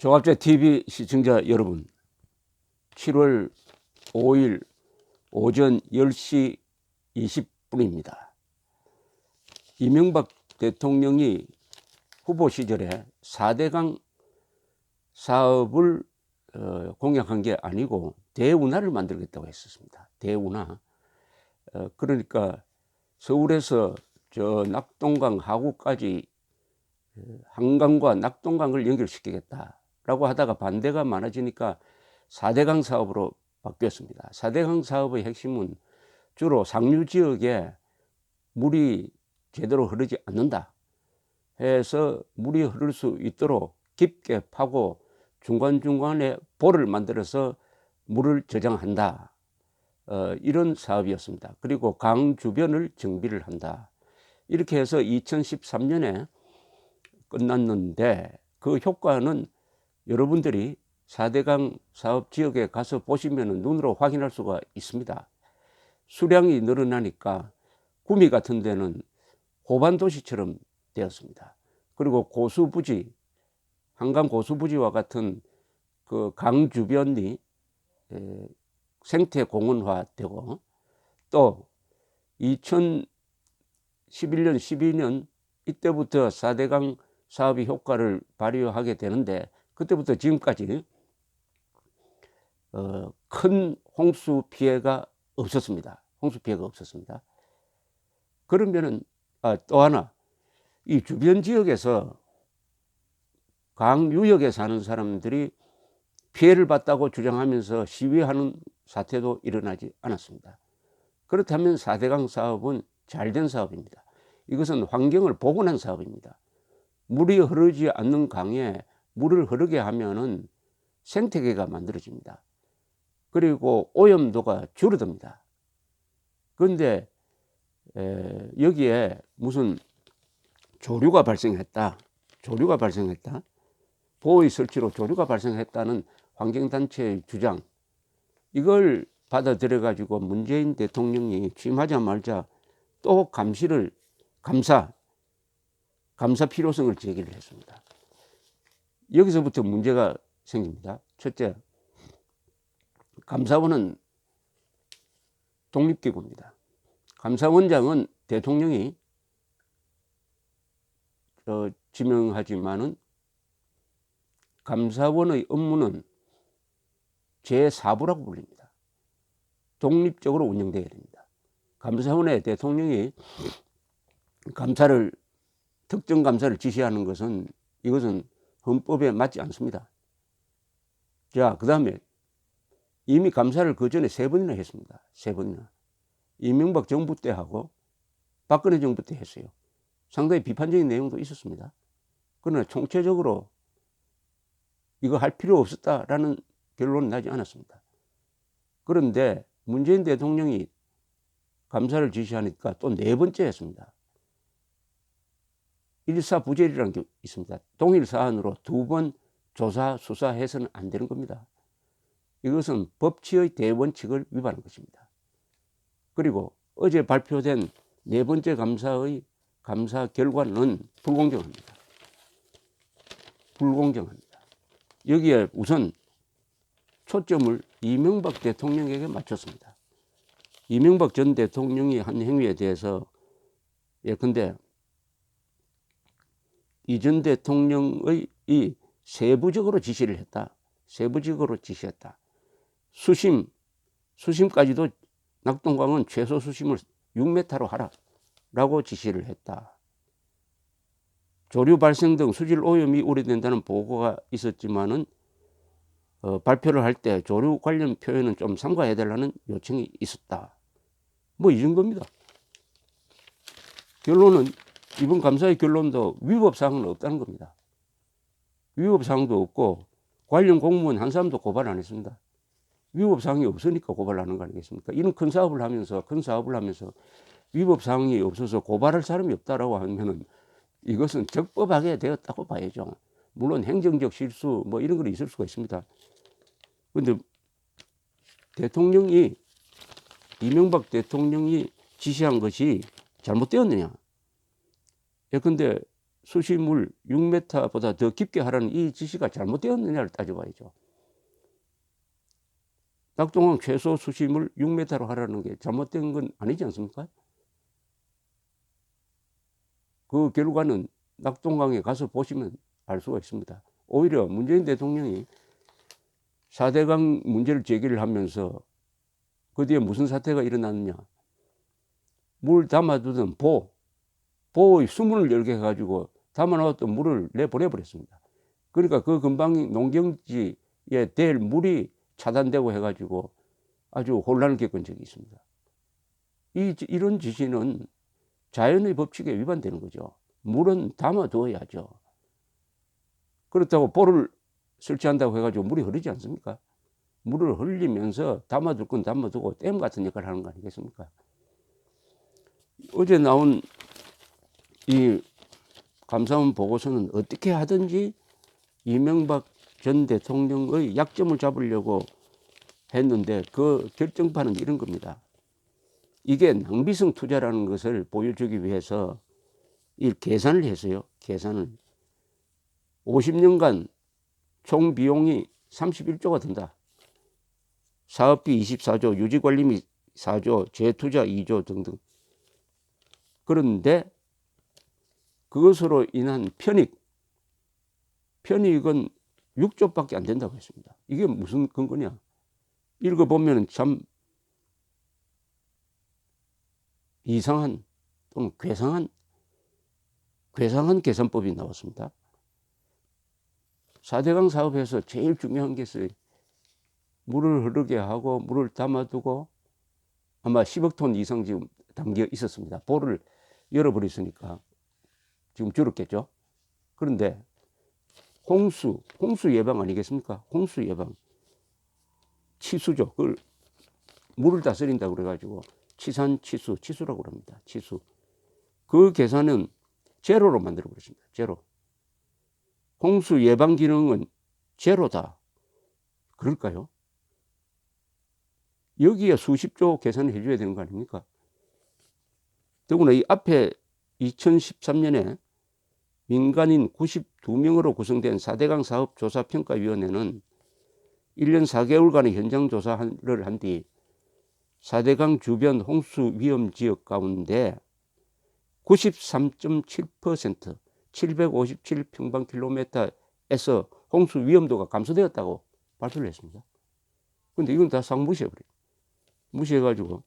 종합제 TV 시청자 여러분, 7월 5일 오전 10시 20분입니다. 이명박 대통령이 후보 시절에 4대강 사업을 공약한 게 아니고 대운하를 만들겠다고 했었습니다. 대운하. 그러니까 서울에서 저 낙동강 하구까지 한강과 낙동강을 연결시키겠다라고 하다가 반대가 많아지니까 4대강 사업으로 바뀌었습니다. 4대강 사업의 핵심은 주로 상류 지역에 물이 제대로 흐르지 않는다 해서 물이 흐를 수 있도록 깊게 파고 중간중간에 보를 만들어서 물을 저장한다. 이런 사업이었습니다. 그리고 강 주변을 정비를 한다. 이렇게 해서 2013년에 끝났는데 그 효과는 여러분들이 4대강 사업 지역에 가서 보시면 눈으로 확인할 수가 있습니다. 수량이 늘어나니까 구미 같은 데는 호반 도시처럼 되었습니다. 그리고 고수부지, 한강 고수부지와 같은 그 강 주변이 생태 공원화되고, 또 2011년, 12년 이때부터 4대강 사업이 효과를 발휘하게 되는데, 그때부터 지금까지 큰 홍수 피해가 없었습니다. 홍수 피해가 없었습니다. 그러면은 또 하나, 이 주변 지역에서 강 유역에 사는 사람들이 피해를 봤다고 주장하면서 시위하는 사태도 일어나지 않았습니다. 그렇다면 4대강 사업은 잘된 사업입니다. 이것은 환경을 복원한 사업입니다. 물이 흐르지 않는 강에 물을 흐르게 하면은 생태계가 만들어집니다. 그리고 오염도가 줄어듭니다. 그런데 여기에 무슨 조류가 발생했다, 보호의 설치로 조류가 발생했다는 환경단체의 주장, 이걸 받아들여 가지고 문재인 대통령이 취임하자마자 또 감사 필요성을 제기를 했습니다. 여기서부터 문제가 생깁니다. 첫째, 감사원은 독립기구입니다. 감사원장은 대통령이 지명하지만은 감사원의 업무는 제4부라고 불립니다. 독립적으로 운영되어야 됩니다. 감사원에 대통령이 특정 감사를 지시하는 것은, 이것은 헌법에 맞지 않습니다. 자, 그 다음에 이미 감사를 그 전에 3번이나 했습니다. 3번이나. 이명박 정부 때 하고 박근혜 정부 때 했어요. 상당히 비판적인 내용도 있었습니다. 그러나 총체적으로 이거 할 필요 없었다라는 결론은 나지 않았습니다. 그런데 문재인 대통령이 감사를 지시하니까 또 4번째 했습니다. 일사부재리라는 게 있습니다. 동일 사안으로 2번 조사, 수사해서는 안 되는 겁니다. 이것은 법치의 대원칙을 위반한 것입니다. 그리고 어제 발표된 4번째 감사의 감사 결과는 불공정합니다. 여기에 우선 초점을 이명박 대통령에게 맞췄습니다. 이명박 전 대통령이 한 행위에 대해서 예컨대 이 전 대통령의 세부적으로 지시했다. 수심까지도 낙동강은 최소 수심을 6m로 하라라고 지시를 했다. 조류 발생 등 수질 오염이 우려된다는 보고가 있었지만은 발표를 할 때 조류 관련 표현은 좀 삼가해야 되라는 요청이 있었다. 뭐 이 정도입니다. 결론은, 이번 감사의 결론도 위법사항은 없다는 겁니다. 위법사항도 없고 관련 공무원 한 사람도 고발 안 했습니다. 위법사항이 없으니까 고발하는 거 아니겠습니까? 이런 큰 사업을 하면서 위법사항이 없어서 고발할 사람이 없다라고 하면은 이것은 적법하게 되었다고 봐야죠. 물론 행정적 실수 뭐 이런 건 있을 수가 있습니다. 그런데 이명박 대통령이 지시한 것이 잘못되었느냐? 예컨대 수시물 6m보다 더 깊게 하라는 이 지시가 잘못되었느냐를 따져봐야죠. 낙동강 최소 수시물 6m로 하라는 게 잘못된 건 아니지 않습니까? 그 결과는 낙동강에 가서 보시면 알 수가 있습니다. 오히려 문재인 대통령이 4대강 문제를 제기를 하면서 그 뒤에 무슨 사태가 일어났느냐. 물 담아두던 보의 수문을 열게 해가지고 담아놓았던 물을 내보내버렸습니다. 그러니까 그 근방 농경지에 댈 물이 차단되고 해가지고 아주 혼란을 겪은 적이 있습니다. 이런 지시는 자연의 법칙에 위반되는 거죠. 물은 담아두어야죠. 그렇다고 보를 설치한다고 해가지고 물이 흐르지 않습니까? 물을 흘리면서 담아둘 건 담아두고 댐 같은 역할을 하는 거 아니겠습니까? 어제 나온 이 감사원 보고서는 어떻게 하든지 이명박 전 대통령의 약점을 잡으려고 했는데 그 결정판은 이런 겁니다. 이게 낭비성 투자라는 것을 보여주기 위해서 이 계산을 했어요. 계산을. 50년간 총 비용이 31조가 든다. 사업비 24조, 유지관리비 4조, 재투자 2조 등등. 그런데 그것으로 인한 편익은 6조밖에 안 된다고 했습니다. 이게 무슨 근거냐? 읽어보면 참 이상한 또는 괴상한 계산법이 나왔습니다. 4대강 사업에서 제일 중요한 것이 물을 흐르게 하고 물을 담아두고 아마 10억 톤 이상 지금 담겨 있었습니다. 보를 열어버렸으니까 지금 줄었겠죠. 그런데 홍수 예방 아니겠습니까? 홍수 예방. 치수죠. 그걸 물을 다스린다고 그래가지고 치수라고 합니다. 치수. 그 계산은 제로로 만들어 버렸습니다. 제로. 홍수 예방 기능은 제로다. 그럴까요? 여기에 수십조 계산을 해줘야 되는 거 아닙니까? 더구나 이 앞에 2013년에 민간인 92명으로 구성된 4대강 사업조사평가위원회는 1년 4개월간의 현장 조사를 한 뒤 4대강 주변 홍수 위험 지역 가운데 93.7% 757평방킬로미터에서 홍수 위험도가 감소되었다고 발표를 했습니다. 그런데 이건 다 싹 무시해가지고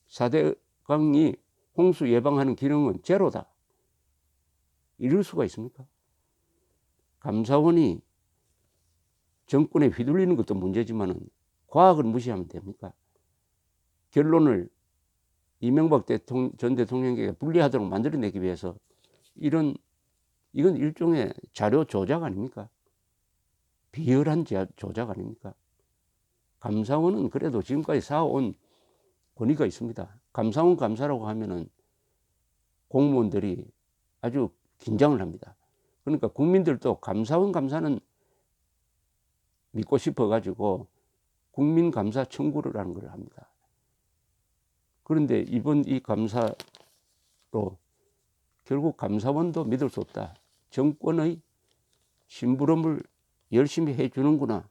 4대강이 홍수 예방하는 기능은 제로다. 이럴 수가 있습니까? 감사원이 정권에 휘둘리는 것도 문제지만은 과학을 무시하면 됩니까? 결론을 이명박 전 대통령에게 불리하도록 만들어내기 위해서 이건 일종의 자료 조작 아닙니까? 비열한 조작 아닙니까? 감사원은 그래도 지금까지 쌓아온 권위가 있습니다. 감사원 감사라고 하면은 공무원들이 아주 긴장을 합니다. 그러니까 국민들도 감사원 감사는 믿고 싶어가지고 국민감사 청구를 하는 걸 합니다. 그런데 이번 이 감사로 결국 감사원도 믿을 수 없다. 정권의 심부름을 열심히 해주는구나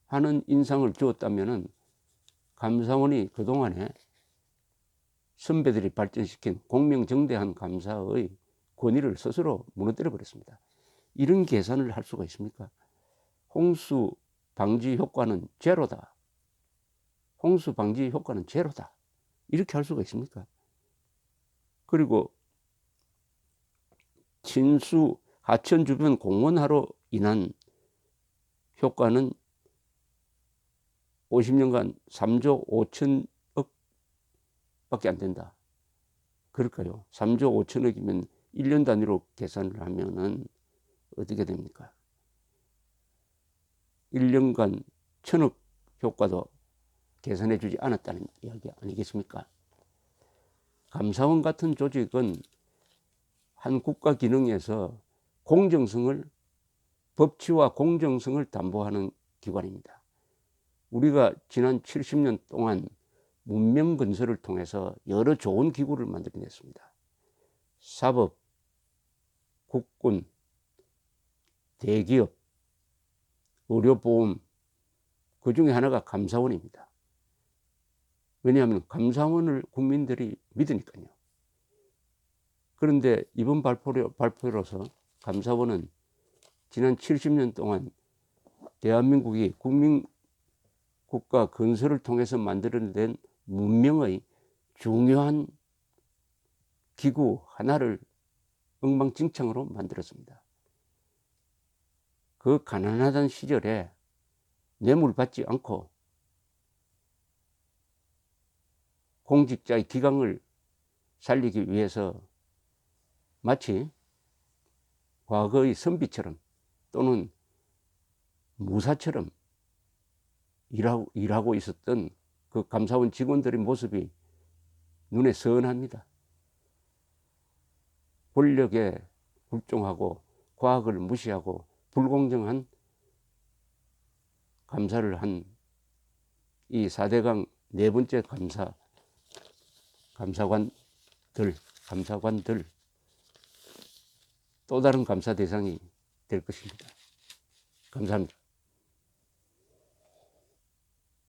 하는 인상을 주었다면은 감사원이 그동안에 선배들이 발전시킨 공명정대한 감사의 권위를 스스로 무너뜨려 버렸습니다. 이런 계산을 할 수가 있습니까? 홍수 방지 효과는 제로다. 홍수 방지 효과는 제로다. 이렇게 할 수가 있습니까? 그리고 친수 하천 주변 공원화로 인한 효과는 50년간 3조 5천억 밖에 안 된다. 그럴까요? 3조 5천억이면 1년 단위로 계산을 하면은 어떻게 됩니까? 1년간 1,000억 효과도 계산해 주지 않았다는 이야기 아니겠습니까? 감사원 같은 조직은 한 국가 기능에서 법치와 공정성을 담보하는 기관입니다. 우리가 지난 70년 동안 문명 건설을 통해서 여러 좋은 기구를 만들어냈습니다. 사법, 국군, 대기업, 의료보험, 그 중에 하나가 감사원입니다. 왜냐하면 감사원을 국민들이 믿으니까요. 그런데 이번 발표로서 감사원은 지난 70년 동안 대한민국이 국가 건설을 통해서 만들어낸 문명의 중요한 기구 하나를 엉망진창으로 만들었습니다. 그 가난하던 시절에 뇌물 받지 않고 공직자의 기강을 살리기 위해서 마치 과거의 선비처럼 또는 무사처럼 일하고 있었던 그 감사원 직원들의 모습이 눈에 선합니다. 권력에 굴종하고 과학을 무시하고 불공정한 감사를 한 이 4대강 네 번째 감사관들 또 다른 감사 대상이 될 것입니다. 감사합니다.